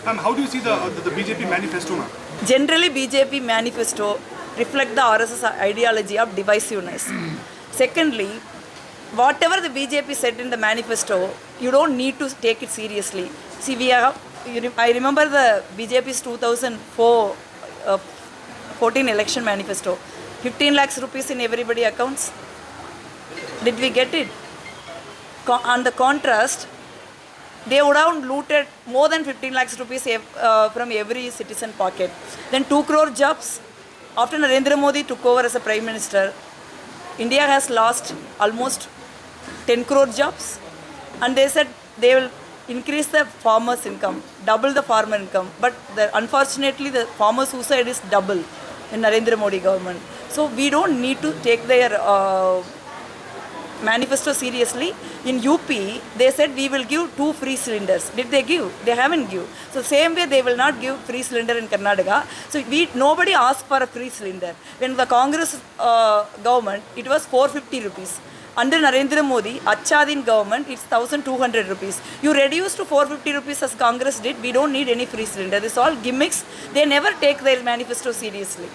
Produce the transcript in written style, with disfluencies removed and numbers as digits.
How do you see the BJP manifesto now? Generally, BJP manifesto reflect the RSS ideology of divisiveness. Secondly, whatever the BJP said in the manifesto, you don't need to take it seriously. See, I remember the BJP's 2004 14 election manifesto. 15 lakhs rupees in everybody accounts. Did we get it? On the contrast, they would have looted more than 15 lakhs rupees from every citizen pocket. Then 2 crore jobs. After Narendra Modi took over as a Prime Minister, India has lost almost 10 crore jobs. And they said they will increase the farmers' income, double the farmer income. But unfortunately, the farmer suicide is double in Narendra Modi government. So we don't need to take their manifesto seriously. In UP, they said we will give 2 free cylinders. Did they give? They haven't give. So same way they will not give free cylinder in Karnataka. So nobody asked for a free cylinder. When the Congress government, it was 450 rupees. Under Narendra Modi, Achadin government, it's 1,200 rupees. You reduce to 450 rupees as Congress did. We don't need any free cylinder. This all gimmicks. They never take their manifesto seriously.